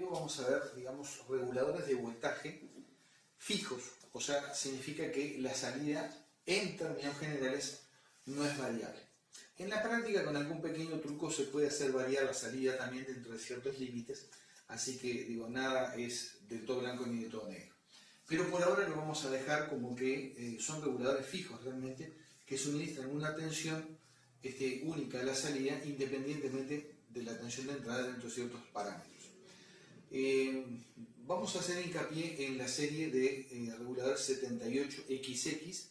luego vamos a ver, digamos, reguladores de voltaje fijos, o sea, significa que la salida en términos generales no es variable. En la práctica, con algún pequeño truco se puede hacer variar la salida también dentro de ciertos límites, así que digo, nada es del todo blanco ni de todo negro. Pero por ahora lo vamos a dejar como que son reguladores fijos realmente, que suministran una tensión única a la salida independientemente de la tensión de entrada dentro de ciertos parámetros. Vamos a hacer hincapié en la serie de reguladores 78XX,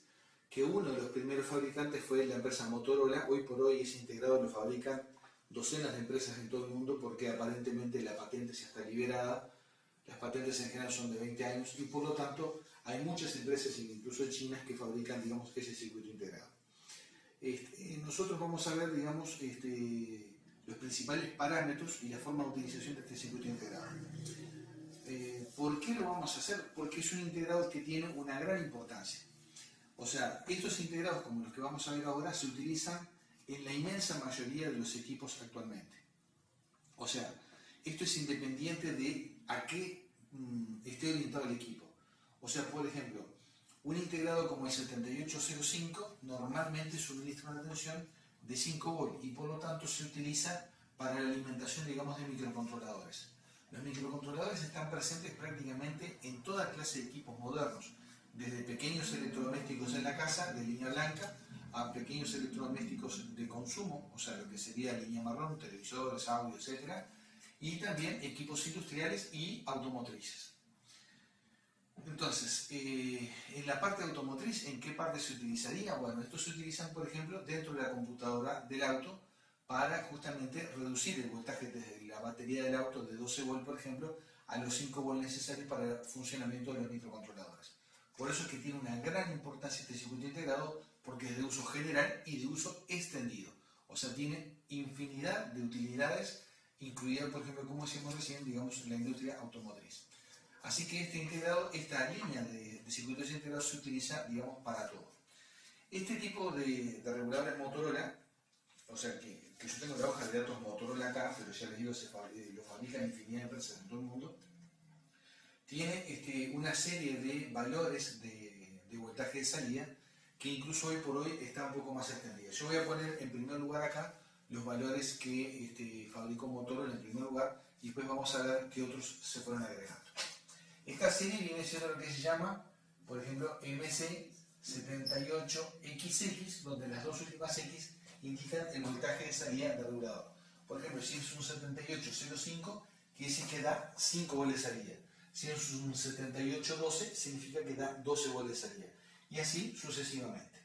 que uno de los primeros fabricantes fue la empresa Motorola. Hoy por hoy ese integrado lo fabrican docenas de empresas en todo el mundo porque aparentemente la patente ya está liberada. Las patentes en general son de 20 años y por lo tanto hay muchas empresas, incluso chinas, que fabrican, digamos, ese circuito integrado. Nosotros vamos a ver, digamos, los principales parámetros y la forma de utilización de este circuito integrado. ¿Por qué lo vamos a hacer? Porque es un integrado que tiene una gran importancia. O sea, estos integrados, como los que vamos a ver ahora, se utilizan en la inmensa mayoría de los equipos actualmente. O sea, esto es independiente de a qué esté orientado el equipo. O sea, por ejemplo, un integrado como el 7805 normalmente suministra una tensión de 5 volt y por lo tanto se utiliza para la alimentación, digamos, de microcontroladores. Los microcontroladores están presentes prácticamente en toda clase de equipos modernos, desde pequeños electrodomésticos en la casa, de línea blanca, a pequeños electrodomésticos de consumo, o sea, lo que sería línea marrón, televisores, audio, etc. Y también equipos industriales y automotrices. Entonces, en la parte automotriz, ¿en qué parte se utilizaría? Bueno, estos se utilizan, por ejemplo, dentro de la computadora del auto para justamente reducir el voltaje desde la batería del auto de 12 volt, por ejemplo, a los 5 volt necesarios para el funcionamiento de los microcontroladores. Por eso es que tiene una gran importancia este circuito integrado, porque es de uso general y de uso extendido. O sea, tiene infinidad de utilidades, incluida, por ejemplo, como decíamos recién, digamos, en la industria automotriz. Así que esta línea de circuitos integrados se utiliza, digamos, para todo. Este tipo de reguladores Motorola, o sea, que yo tengo la hoja de datos Motorola acá, pero ya les digo, lo fabrican infinidad de empresas en todo el mundo, tiene una serie de valores de voltaje de salida que incluso hoy por hoy está un poco más extendida. Yo voy a poner en primer lugar acá los valores que fabricó Motorola en primer lugar y después vamos a ver qué otros se fueron agregando. Esta serie viene siendo lo que se llama, por ejemplo, MC78XX, donde las dos últimas X indican el voltaje de salida del regulador. Por ejemplo, si es un 7805, quiere decir que da 5 volts de salida. Si es un 7812, significa que da 12 volts de salida. Y así sucesivamente.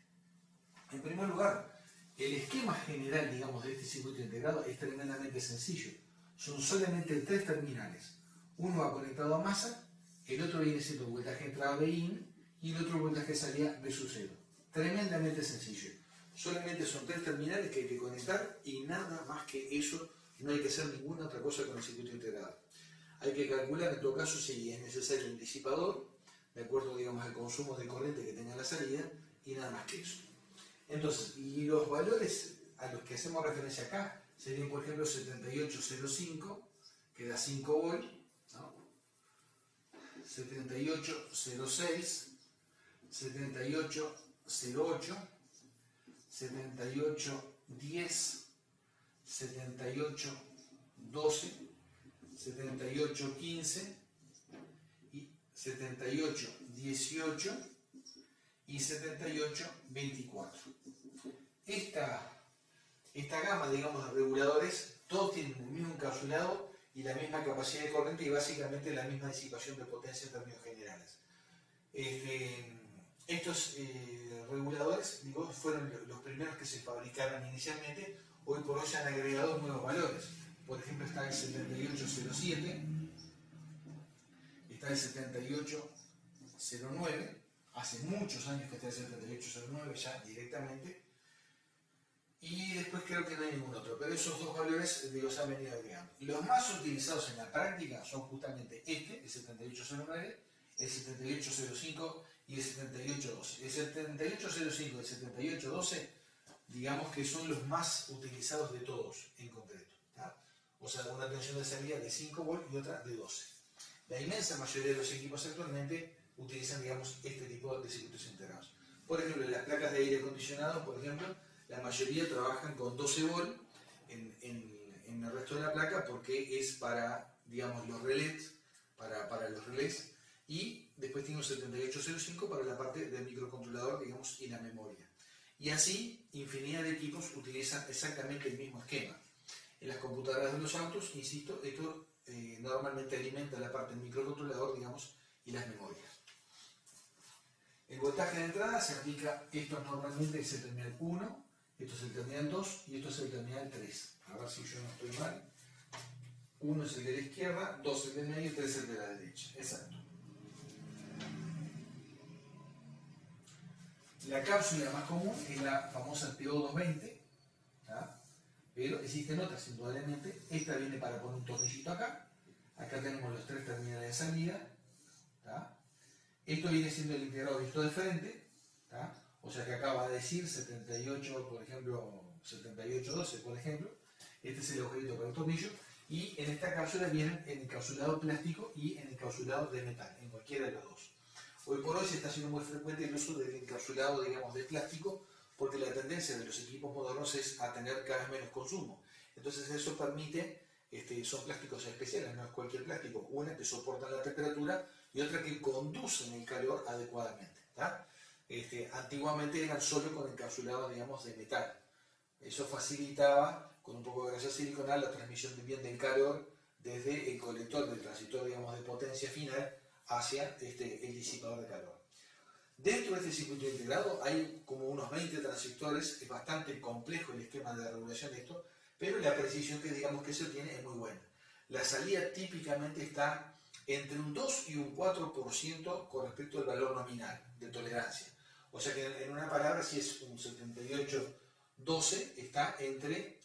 En primer lugar, el esquema general, digamos, de este circuito integrado es tremendamente sencillo. Son solamente 3 terminales. Uno va conectado a masa, el otro viene siendo voltaje de entrada BIN y el otro voltaje de salida B sub 0. Tremendamente sencillo. Solamente son 3 terminales que hay que conectar y nada más que eso. No hay que hacer ninguna otra cosa con el circuito integrado. Hay que calcular en todo caso si es necesario un disipador, de acuerdo, digamos, al consumo de corriente que tenga la salida, y nada más que eso. Entonces, y los valores a los que hacemos referencia acá serían, por ejemplo, 7805, que da 5 volt, ¿no? 7806, 7808, 7810, 7812, 7815 y 7818 y 7824. Esta gama, digamos, de reguladores, todos tienen el mismo encapsulado y la misma capacidad de corriente y básicamente la misma disipación de potencia en términos generales. Estos reguladores, digo, fueron los primeros que se fabricaron inicialmente. Hoy por hoy se han agregado nuevos valores. Por ejemplo, está el 7807, está el 7809, hace muchos años que está el 7809 ya directamente, y después creo que no hay ningún otro, pero esos dos valores, digo, se han venido agregando. Los más utilizados en la práctica son justamente el 7809, el 7805 y el 7812. El 7805 y el 7812, digamos que son los más utilizados de todos en concreto, ¿tá? o sea, una tensión de salida de 5 volts y otra de 12. La inmensa mayoría de los equipos actualmente utilizan, digamos, este tipo de circuitos integrados. Por ejemplo, las placas de aire acondicionado, por ejemplo, la mayoría trabajan con 12 volts en el resto de la placa porque es para, digamos, los relés, para los relés, y después tiene un 7805 para la parte del microcontrolador, digamos, y la memoria. Y así, infinidad de equipos utilizan exactamente el mismo esquema. En las computadoras de los autos, insisto, esto normalmente alimenta la parte del microcontrolador, digamos, y las memorias. El voltaje de entrada se aplica, esto normalmente es el terminal 1, esto es el terminal 2 y esto es el terminal 3. A ver si yo no estoy mal. 1 es el de la izquierda, 2 el del medio y 3 es el de la derecha. Exacto. La cápsula más común es la famosa TO220, ¿tá? Pero existen otras, indudablemente. Esta viene para poner un tornillito acá. Acá tenemos los 3 terminales de salida, ¿tá? Esto viene siendo el integrado visto de frente, ¿tá? O sea que acá va a decir 78, por ejemplo, 7812, por ejemplo. Este es el agujerito para el tornillo. Y en esta cápsula vienen en encapsulado plástico y en encapsulado de metal, en cualquiera de los dos. Hoy por hoy se está haciendo muy frecuente el uso del encapsulado, digamos, de plástico, porque la tendencia de los equipos modernos es a tener cada vez menos consumo. Entonces eso permite, son plásticos especiales, no es cualquier plástico, una que soporta la temperatura y otra que conducen el calor adecuadamente, ¿tá? Antiguamente eran solo con encapsulado, digamos, de metal. Eso facilitaba, con un poco de grasa siliconal, la transmisión bien del calor desde el colector del transistor, digamos, de potencia final hacia el disipador de calor. Dentro de este circuito integrado hay como unos 20 transistores, es bastante complejo el esquema de regulación de esto, pero la precisión que digamos que se obtiene es muy buena. La salida típicamente está entre un 2 y un 4% con respecto al valor nominal de tolerancia. O sea que en una palabra, si es un 7812, está entre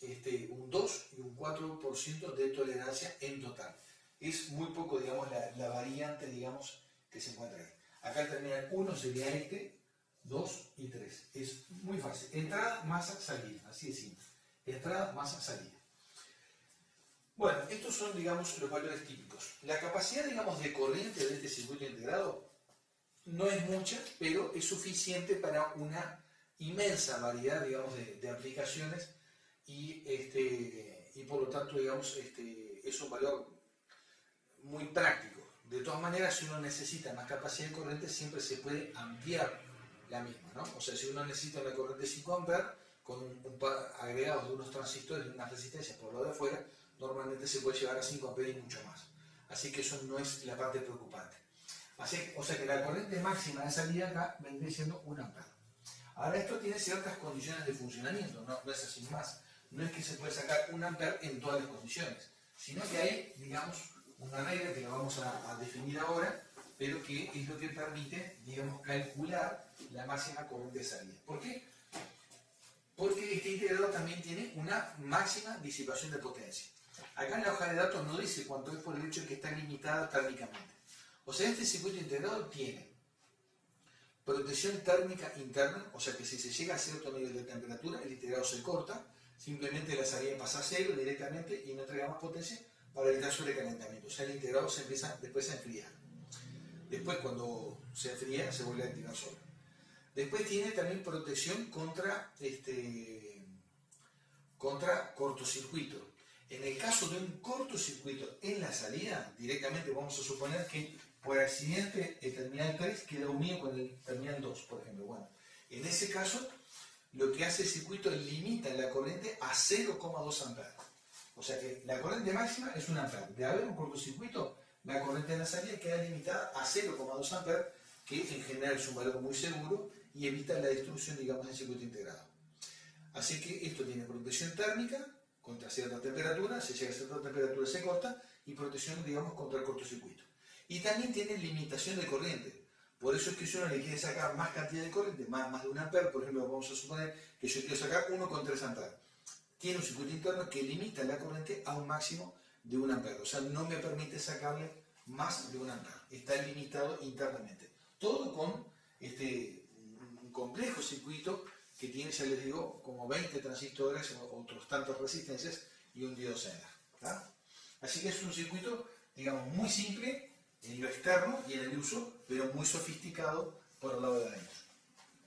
un 2 y un 4% de tolerancia en total. Es muy poco, digamos, la variante, digamos, que se encuentra ahí. Acá el terminal 1 sería 2 y 3. Es muy fácil. Entrada, masa, salida. Así de simple. Entrada, masa, salida. Bueno, estos son, digamos, los valores típicos. La capacidad, digamos, de corriente de este circuito integrado no es mucha, pero es suficiente para una inmensa variedad, digamos, de aplicaciones y por lo tanto, digamos, es un valor muy práctico. De todas maneras, si uno necesita más capacidad de corriente, siempre se puede ampliar la misma, ¿no? O sea, si uno necesita una corriente de 5 amperes con un par agregados de unos transistores y unas resistencias por lo de afuera, normalmente se puede llevar a 5 amperes y mucho más. Así que eso no es la parte preocupante. O sea que la corriente máxima de salida acá vendría siendo 1 ampere. Ahora esto tiene ciertas condiciones de funcionamiento, no es así más. No es que se puede sacar 1 ampere en todas las condiciones, sino que hay, digamos, una regla que la vamos a definir ahora, pero que es lo que permite, digamos, calcular la máxima corriente de salida. ¿Por qué? Porque este integrador también tiene una máxima disipación de potencia. Acá en la hoja de datos no dice cuánto es por el hecho de que está limitada térmicamente. O sea, este circuito integrador tiene protección térmica interna, o sea que si se llega a cierto nivel de temperatura, el integrador se corta, simplemente la salida pasa a cero directamente y no entrega más potencia para evitar sobrecalentamiento. O sea, el integrador se empieza después a enfriar. Después, cuando se enfría, se vuelve a activar solo. Después tiene también protección contra cortocircuito. En el caso de un cortocircuito en la salida, directamente vamos a suponer que por accidente el terminal 3 queda unido con el terminal 2, por ejemplo. Bueno, en ese caso, lo que hace el circuito limita la corriente a 0,2 amperes. O sea que la corriente máxima es 1 ampere. De haber un cortocircuito, la corriente de la salida queda limitada a 0,2 amperes, que en general es un valor muy seguro y evita la destrucción, digamos, del circuito integrado. Así que esto tiene protección térmica contra cierta temperatura, si llega a cierta temperatura se corta, y protección, digamos, contra el cortocircuito. Y también tiene limitación de corriente. Por eso es que si uno le quiere sacar más cantidad de corriente, más de 1 ampere, por ejemplo, vamos a suponer que yo quiero sacar 1,3 amperes. Tiene un circuito interno que limita la corriente a un máximo de 1 ampere. O sea, no me permite sacarle más de 1 ampere. Está limitado internamente. Todo con un complejo circuito que tiene, ya les digo, como 20 transistores, otros tantas resistencias y un diodo Zener. ¿tá? Así que es un circuito, digamos, muy simple en lo externo y en el uso, pero muy sofisticado por el lado de adentro.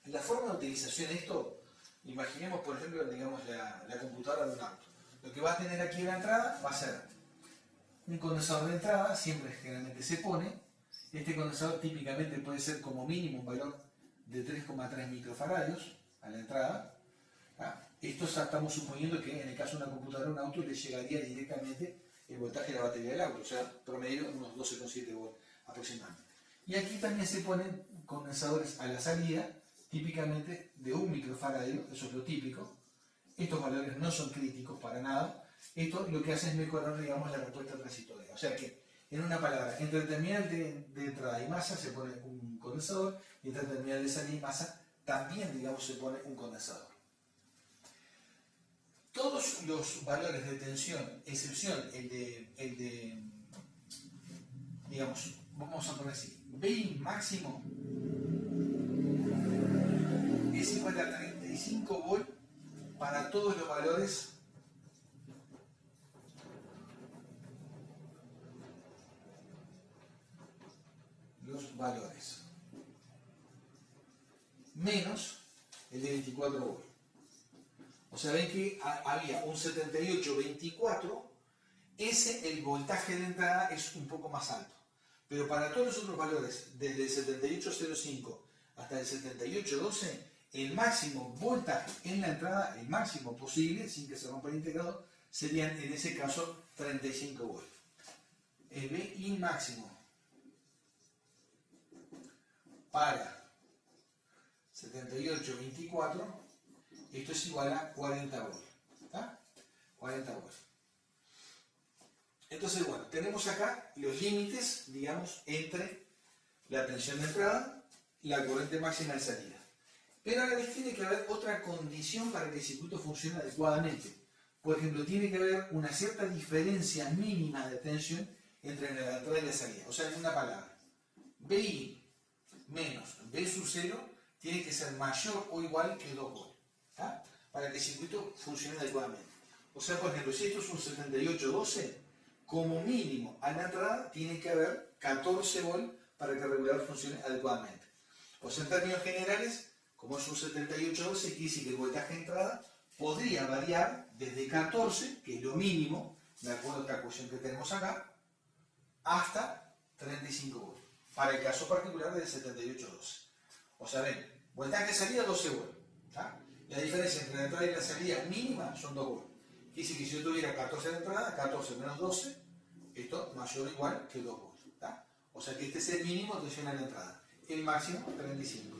La forma de utilización de esto, imaginemos por ejemplo, digamos, la computadora de un auto. Lo que va a tener aquí en la entrada va a ser un condensador de entrada, siempre generalmente se pone. Este condensador típicamente puede ser como mínimo un valor de 3,3 microfaradios a la entrada. Esto estamos suponiendo que en el caso de una computadora, un auto le llegaría directamente el voltaje de la batería del auto, o sea, promedio unos 12,7 volts aproximadamente. Y aquí también se ponen condensadores a la salida, típicamente de 1 microfaradio, eso es lo típico. Estos valores no son críticos para nada. Esto lo que hace es mejorar, digamos, la respuesta transitoria. O sea que, en una palabra, entre el terminal de entrada y masa se pone un condensador, y entre el terminal de salida y masa también, digamos, se pone un condensador. Todos los valores de tensión, excepción digamos, vamos a poner así, BI máximo es igual a 35 volts para todos los valores menos el de 24 volts. O sea, ven que había un 78-24, el voltaje de entrada es un poco más alto. Pero para todos los otros valores, desde el 78.05 hasta el 78.12, el máximo voltaje en la entrada, el máximo posible, sin que se rompa el integrador, serían en ese caso 35 volts. El BI máximo para 78.24, esto es igual a 40 volts. ¿Tá? 40 volts. Entonces, bueno, tenemos acá los límites, digamos, entre la tensión de entrada y la corriente máxima de salida. Pero a la vez tiene que haber otra condición para que el circuito funcione adecuadamente. Por ejemplo, tiene que haber una cierta diferencia mínima de tensión entre la entrada y la salida. O sea, en una palabra, BI menos B sub 0 tiene que ser mayor o igual que 2 volts, ¿tá? Para que el circuito funcione adecuadamente. O sea, por ejemplo, si esto es un 78-12, como mínimo a la entrada tiene que haber 14 volts para que el regulador funcione adecuadamente. O sea, en términos generales, como es un 78-12, quiere decir que el voltaje de entrada podría variar desde 14, que es lo mínimo, de acuerdo a esta ecuación que tenemos acá, hasta 35 volts, para el caso particular del 78-12. O sea, ven, voltaje de salida 12 volts. ¿Tá? La diferencia entre la entrada y la salida mínima son 2 volts. Quiere decir que si yo tuviera 14 de entrada, 14 menos 12, esto mayor o igual que 2 volts. ¿Tá? O sea que este es el mínimo de tensión a la entrada. El máximo, 35.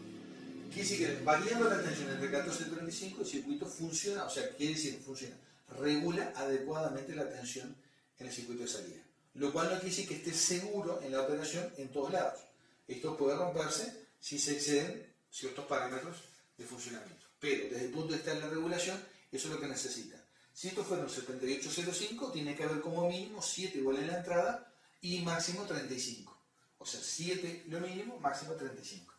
Quiere decir que variando la tensión entre 14 y 35, el circuito funciona, o sea, quiere decir funciona, regula adecuadamente la tensión en el circuito de salida. Lo cual no quiere decir que esté seguro en la operación en todos lados. Esto puede romperse si se exceden ciertos parámetros de funcionamiento. Pero desde el punto de vista de la regulación, eso es lo que necesita. Si esto fuera un 78.05, tiene que haber como mínimo 7 volts en la entrada y máximo 35. O sea, 7 lo mínimo, máximo 35.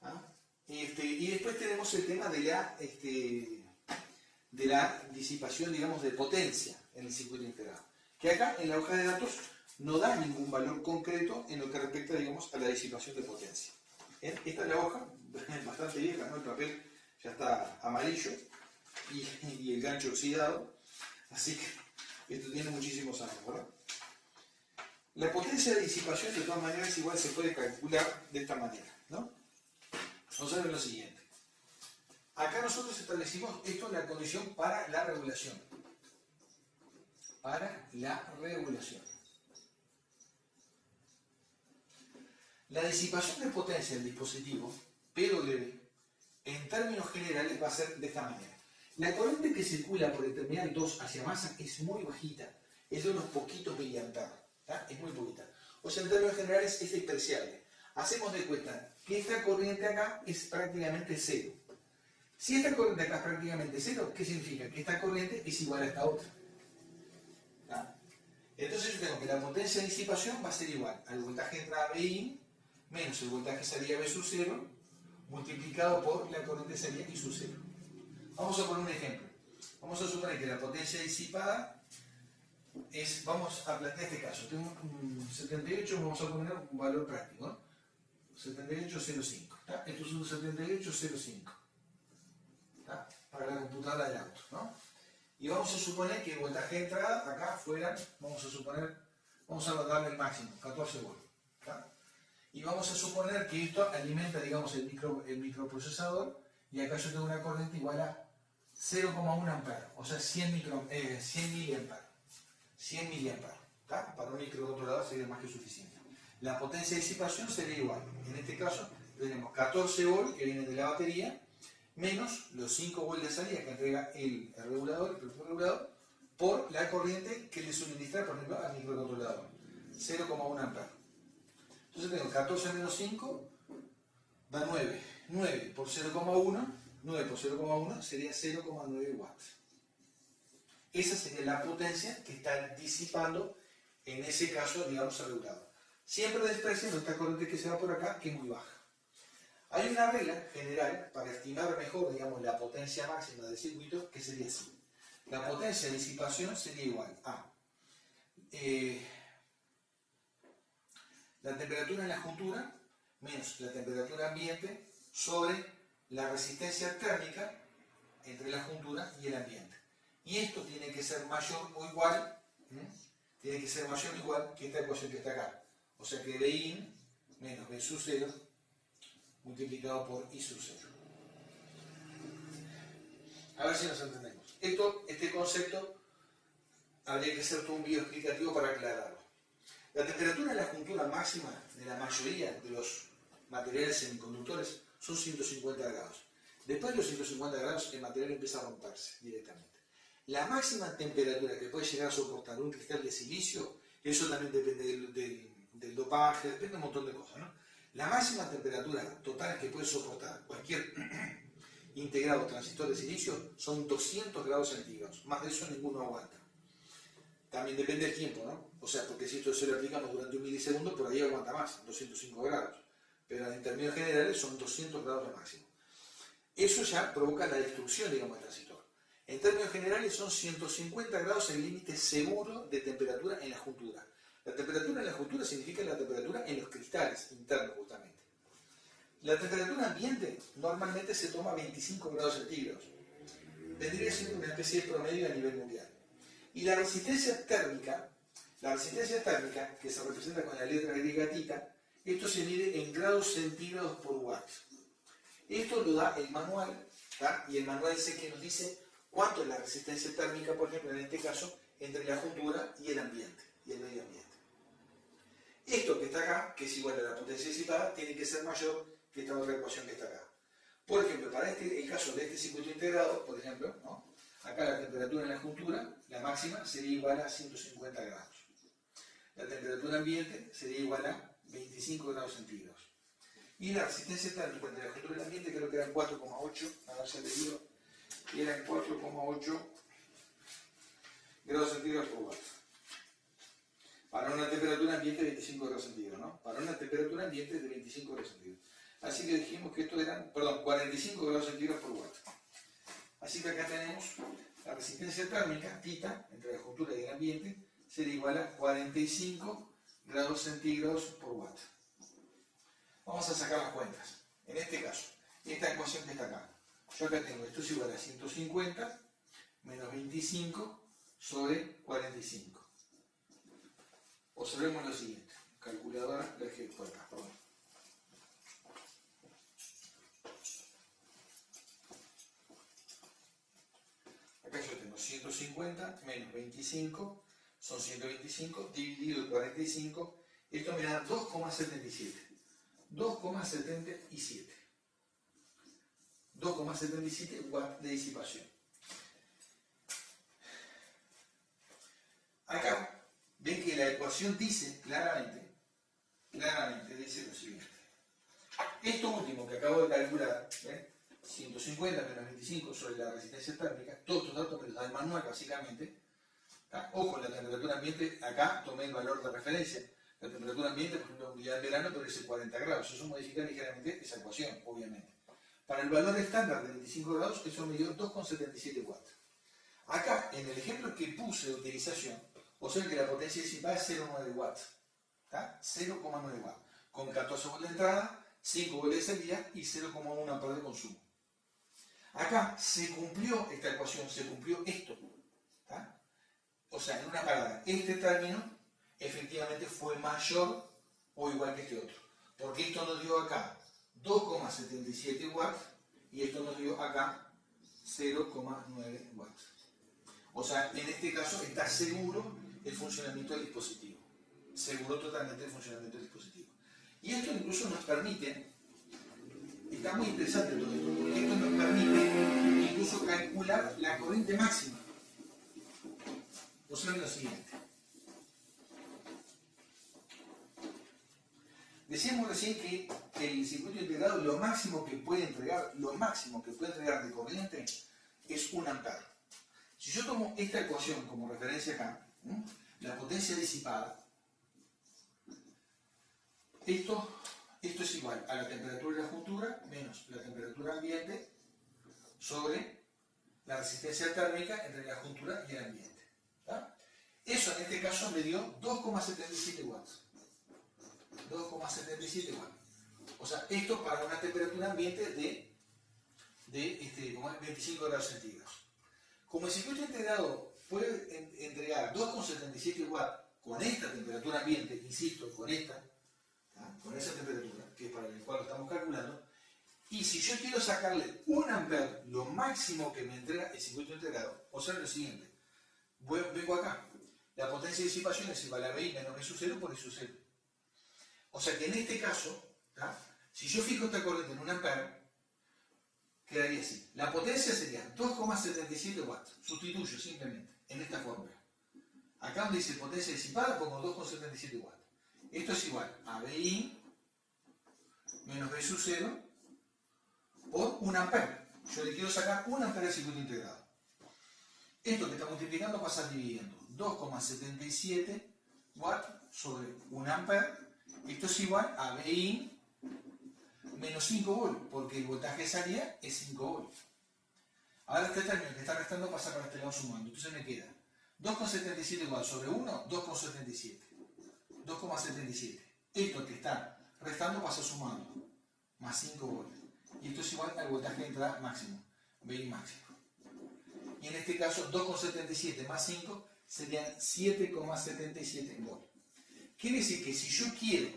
¿Ah? Y después tenemos el tema de la disipación, digamos, de potencia en el circuito integrado. Que acá en la hoja de datos no da ningún valor concreto en lo que respecta, digamos, a la disipación de potencia. Esta es la hoja, bastante vieja, ¿no? El papel ya está amarillo y el gancho oxidado, así que esto tiene muchísimos años, ¿verdad? La potencia de disipación de todas maneras igual se puede calcular de esta manera, ¿no? Vamos a ver lo siguiente. Acá nosotros establecimos esto en la condición para la regulación. Para la regulación. La disipación de potencia del dispositivo, pero leve, en términos generales va a ser de esta manera. La corriente que circula por el terminal 2 hacia masa es muy bajita, es de unos poquitos miliamperes, ¿tá? Es muy poquita. O sea, en términos generales es despreciable. Hacemos de cuenta que esta corriente acá es prácticamente cero. Si esta corriente acá es prácticamente cero, ¿qué significa? Que esta corriente es igual a esta otra. ¿Tá? Entonces yo tengo que la potencia de disipación va a ser igual al voltaje de entrada BI menos el voltaje de salida B sub 0 multiplicado por la corriente de salida I sub 0. Vamos a poner un ejemplo. Vamos a suponer que la potencia disipada vamos a plantear este caso. Tengo un 78, vamos a poner un valor práctico, ¿no? 7805. Esto es un 7805. Para la computadora del auto, ¿no? Y vamos a suponer que el voltaje de entrada acá fuera, vamos a darle el máximo, 14 volts. Y vamos a suponer que esto alimenta, digamos, el microprocesador, y acá yo tengo una corriente igual a 0,1 ampere, o sea 100 miliamperes. 100 miliamperes. Para un microcontrolador sería más que suficiente. La potencia de disipación sería igual. En este caso tenemos 14 volts que vienen de la batería, menos los 5 volts de salida que entrega el regulador, el propio regulador, por la corriente que le suministra, por ejemplo, al microcontrolador. 0,1 ampere. Entonces tengo 14 menos 5 da 9. 9 por 0,1, 9 por 0,1 sería 0,9 watts. Esa sería la potencia que está disipando, en ese caso, digamos, el regulador. Siempre despreciando esta corriente que se va por acá, que es muy baja. Hay una regla general para estimar mejor, digamos, la potencia máxima del circuito, que sería así. La potencia de disipación sería igual a la temperatura en la juntura menos la temperatura ambiente sobre la resistencia térmica entre la juntura y el ambiente. Y esto tiene que ser mayor o igual, tiene que ser mayor o igual que esta ecuación que está acá. O sea que Bin menos B sub 0 multiplicado por I sub 0. A ver si nos entendemos. Este concepto habría que hacer todo un video explicativo para aclararlo. La temperatura en la juntura máxima de la mayoría de los materiales semiconductores son 150 grados. Después de los 150 grados el material empieza a romperse directamente. La máxima temperatura que puede llegar a soportar un cristal de silicio, eso también depende del dopaje, depende de un montón de cosas, ¿no? La máxima temperatura total que puede soportar cualquier integrado transistor de silicio son 200 grados centígrados. Más de eso ninguno aguanta. También depende del tiempo, ¿no? O sea, porque si esto se lo aplicamos durante un milisegundo, por ahí aguanta más, 205 grados. Pero en términos generales son 200 grados lo máximo. Eso ya provoca la destrucción, digamos, del transistor. En términos generales son 150 grados el límite seguro de temperatura en la juntura. La temperatura en la juntura significa la temperatura en los cristales internos, justamente. La temperatura ambiente normalmente se toma 25 grados centígrados. Vendría siendo una especie de promedio a nivel mundial. Y la resistencia térmica, que se representa con la letra griega tita, esto se mide en grados centígrados por watt. Esto lo da el manual, y el manual sé que nos dice cuánto es la resistencia térmica, por ejemplo, en este caso, entre la juntura y el ambiente, y el medio ambiente. Esto que está acá, que es igual a la potencia disipada, tiene que ser mayor que esta otra ecuación que está acá. Por ejemplo, para el caso de este circuito integrado, por ejemplo, ¿no? Acá la temperatura en la juntura, la máxima, sería igual a 150 grados. La temperatura ambiente sería igual a 25 grados centígrados. Y la resistencia térmica entre la juntura y el ambiente creo que eran 4,8, a ver si le digo, y eran 4,8 grados centígrados por watt. Para una temperatura ambiente de 25 grados centígrados, ¿no? Para una temperatura ambiente de 25 grados centígrados. Así que dijimos que esto eran, 45 grados centígrados por watt. Así que acá tenemos la resistencia térmica, tita, entre la juntura y el ambiente, sería igual a 45 grados centígrados por watt. Vamos a sacar las cuentas. En este caso, esta ecuación que está acá. Yo acá tengo, esto es igual a 150 menos 25 sobre 45. Observemos lo siguiente. Calculadora, la dejé por acá, perdón. Acá yo tengo 150 menos 25, son 125, dividido el 45, esto me da 2,77. 2,77. 2,77 watts de disipación. Acá ven que la ecuación dice claramente dice lo siguiente. Esto último que acabo de calcular, ¿ven? 150 menos 25 sobre la resistencia térmica, todos estos datos me los da el manual básicamente. Ojo, la temperatura ambiente, acá tomé el valor de referencia. La temperatura ambiente, por ejemplo, en un día de verano puede ser 40 grados. Eso modifica ligeramente esa ecuación, obviamente. Para el valor estándar de 25 grados, eso me dio 2,77 watts. Acá, en el ejemplo que puse de utilización, O sea que la potencia disipada es 0,9 watts. ¿Está? 0,9 watts. Con 14 volts de entrada, 5 volts de salida y 0,1 amperes de consumo. Acá se cumplió esta ecuación, se cumplió esto. ¿Está? O sea, en una palabra, este término efectivamente fue mayor o igual que este otro. Porque esto nos dio acá 2,77 watts y esto nos dio acá 0,9 watts. O sea, en este caso está seguro el funcionamiento del dispositivo. Seguro totalmente el funcionamiento del dispositivo. Y esto incluso nos permite, está muy interesante todo esto, porque esto nos permite incluso calcular la corriente máxima. Observen lo siguiente. Decíamos recién que el circuito integrado lo máximo que puede entregar de corriente es 1 ampere. Si yo tomo esta ecuación como referencia acá, la potencia disipada, esto es igual a la temperatura de la juntura menos la temperatura ambiente sobre la resistencia térmica entre la juntura y el ambiente. ¿Tá? Eso en este caso me dio 2,77 watts. 2,77 watts. O sea, esto para una temperatura ambiente de 25 grados centígrados. Como el circuito integrado puede entregar 2,77 watts con esta temperatura ambiente, insisto, con esa temperatura, que es para el cual lo estamos calculando, y si yo quiero sacarle 1 ampere, lo máximo que me entrega el circuito integrado, observen lo siguiente, vengo acá, la potencia de disipación es igual a BI menos B sub 0 por I sub 0. O sea que en este caso, ¿tá? Si yo fijo esta corriente en 1 ampere, quedaría así. La potencia sería 2,77 watts. Sustituyo simplemente en esta fórmula. Acá donde dice potencia disipada pongo 2,77 watts. Esto es igual a BI menos B sub 0 por 1 ampere. Yo le quiero sacar 1 ampere del circuito integrado. Esto que está multiplicando pasa dividiendo 2,77 watts sobre 1 ampere. Esto es igual a BI menos 5 volts, porque el voltaje de salida es 5 volts. Ahora este término que está restando pasa para este lado sumando. Entonces me queda 2,77 watts sobre 1, 2,77. 2,77. Esto que está restando pasa sumando, más 5 volts. Y esto es igual al voltaje de entrada máximo, BI máximo. Y en este caso 2,77 más 5 serían 7,77 volts. Quiere decir que si yo quiero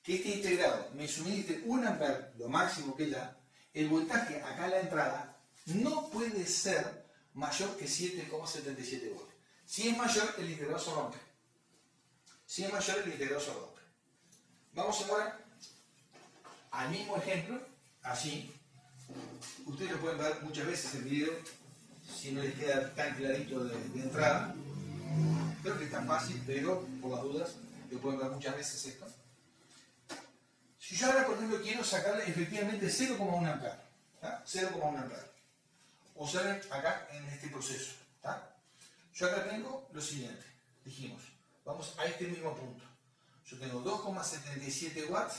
que este integrado me suministre 1 ampere, lo máximo que da, el voltaje acá en la entrada no puede ser mayor que 7,77 volts. Si es mayor, el integrado se rompe. Vamos ahora al mismo ejemplo, así. Ustedes lo pueden ver muchas veces el video, si no les queda tan clarito de entrada. Creo que es tan fácil, pero por las dudas lo pueden ver muchas veces esto. Si yo ahora, por ejemplo, quiero sacarle efectivamente 0,1 ampere, ¿tá? 0,1 ampere. Observen acá en este proceso, ¿tá? Yo acá tengo lo siguiente, dijimos, vamos a este mismo punto. Yo tengo 2,77 watts,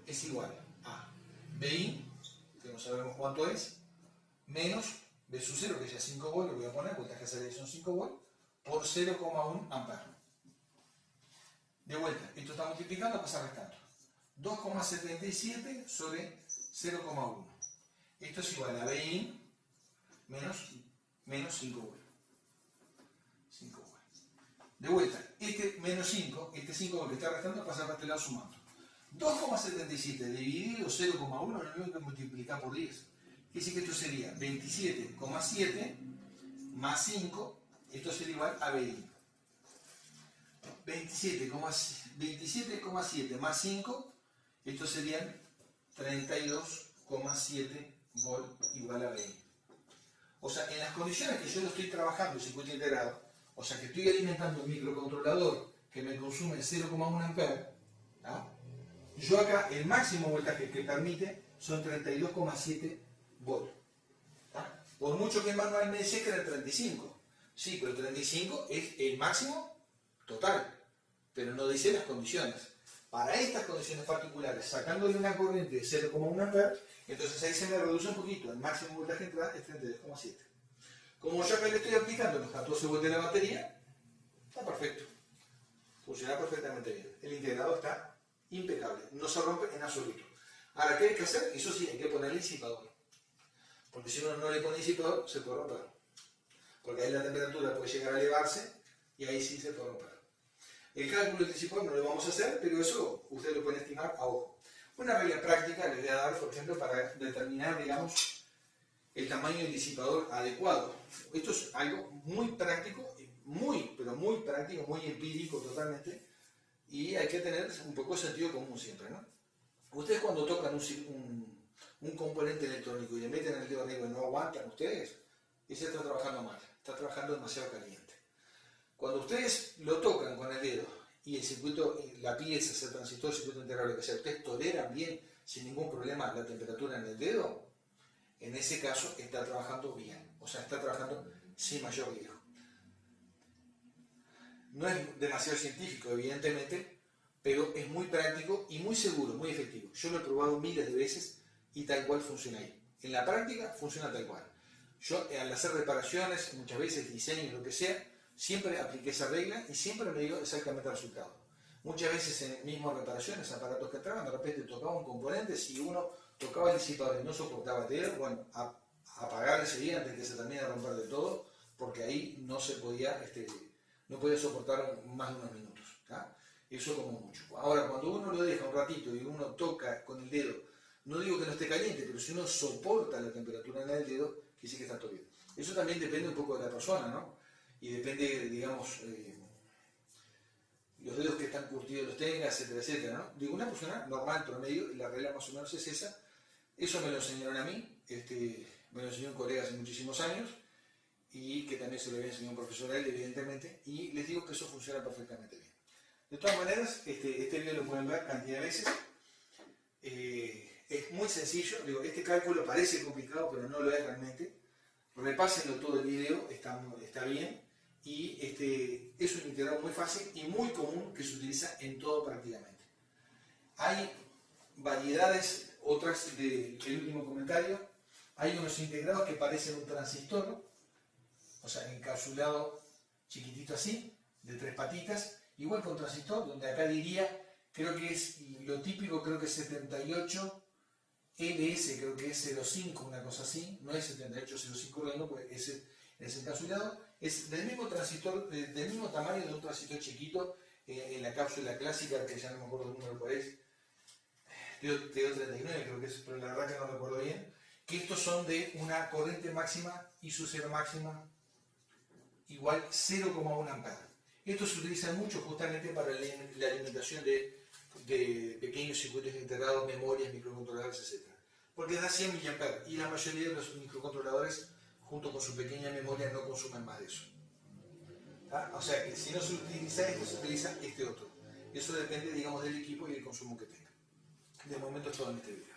es igual a BI, que no sabemos cuánto es, menos B sub 0, que ya es 5 volts, lo voy a poner, voltaje de salida son 5 volts, por 0,1 ampere. De vuelta, esto está multiplicando, pasa restando. 2,77 sobre 0,1. Esto es igual a BI menos 5 volts. 5 volts. De vuelta, este menos 5, este 5 volts que está restando pasa para este lado sumando. 2,77 dividido 0,1 no es lo que multiplicar por 10. Quiere decir que esto sería 27,7 más 5, esto sería igual a BI. 27,7 más 5, estos serían 32,7 volts igual a BI. O sea, en las condiciones que yo lo estoy trabajando el circuito integrado, o sea, que estoy alimentando un microcontrolador que me consume 0,1 ampere, ¿no? Yo acá el máximo voltaje que permite son 32,7 volts. ¿No? Por mucho que el manual me dice que era 35. Sí, pero 35 es el máximo total, pero no dice las condiciones. Para estas condiciones particulares, sacándole una corriente de 0,1 ampere, entonces ahí se me reduce un poquito, el máximo voltaje de entrada es 32,7. Como yo acá le estoy aplicando los 14 volts de la batería, está perfecto. Funciona perfectamente bien. El integrado está impecable, no se rompe en absoluto. Ahora, ¿qué hay que hacer? Eso sí, hay que ponerle disipador. Porque si uno no le pone disipador, se puede romper. Porque ahí la temperatura puede llegar a elevarse y ahí sí se puede romper. El cálculo del disipador no lo vamos a hacer, pero eso ustedes lo pueden estimar a ojo. Una regla práctica les voy a dar, por ejemplo, para determinar, digamos, el tamaño del disipador adecuado. Esto es algo muy práctico, pero muy práctico, muy empírico totalmente, y hay que tener un poco de sentido común siempre, ¿no? Ustedes cuando tocan un componente electrónico y le meten el dedo arriba y no aguantan ustedes, ese está trabajando mal, está trabajando demasiado caliente. Cuando ustedes lo tocan con el dedo y el circuito, la pieza, ese transistor, el circuito integral, lo que sea, ustedes toleran bien, sin ningún problema, la temperatura en el dedo, en ese caso está trabajando bien, o sea, está trabajando sin mayor riesgo. No es demasiado científico, evidentemente, pero es muy práctico y muy seguro, muy efectivo. Yo lo he probado miles de veces y tal cual funciona ahí. En la práctica funciona tal cual. Yo al hacer reparaciones, muchas veces diseños, lo que sea, siempre apliqué esa regla y siempre me dio exactamente el resultado. Muchas veces en mismas reparaciones, aparatos que entraban, de repente tocaba un componente, si uno tocaba el disipador y no soportaba el dedo, bueno, apagar ese día antes de que se termine de romper de todo, porque ahí no se podía, no podía soportar más de unos minutos. ¿tá? Eso como mucho. Ahora, cuando uno lo deja un ratito y uno toca con el dedo, no digo que no esté caliente, pero si uno soporta la temperatura en el dedo, quiere decir que está todo bien. Eso también depende un poco de la persona, ¿no? Y depende, digamos, los dedos que están curtidos los tenga, etcétera, etcétera, ¿no? Digo, una persona normal, promedio, y la regla más o menos es esa. Eso me lo enseñaron a mí, me lo enseñó un colega hace muchísimos años, y que también se lo había enseñado un profesor a él, evidentemente, y les digo que eso funciona perfectamente bien. De todas maneras, este video lo pueden ver cantidad de veces. Es muy sencillo, digo, este cálculo parece complicado, pero no lo es realmente. Repásenlo todo el video, está bien. Y es un integrado muy fácil y muy común que se utiliza en todo prácticamente. Hay variedades, otras del último comentario. Hay unos integrados que parecen un transistor, o sea, encapsulado chiquitito así, de 3 patitas, igual con transistor, donde acá diría, creo que es lo típico, creo que es 78 LS, creo que es 05, una cosa así, no es 7805, no, pues es encapsulado, es del mismo transistor, del mismo tamaño de un transistor chiquito, en la cápsula clásica, que ya no me acuerdo el número cuál es, TO39 creo que es, pero la verdad que no recuerdo bien, que estos son de una corriente máxima y su cero máxima igual 0,1 ampere. Esto se utiliza mucho justamente para la alimentación de pequeños circuitos integrados, memorias, microcontroladores, etc. Porque da 100 mA y la mayoría de los microcontroladores, junto con su pequeña memoria, no consumen más de eso. ¿Ah? O sea que si no se utiliza este, se utiliza este otro. Eso depende, digamos, del equipo y del consumo que tenga. De momento es todo en este video.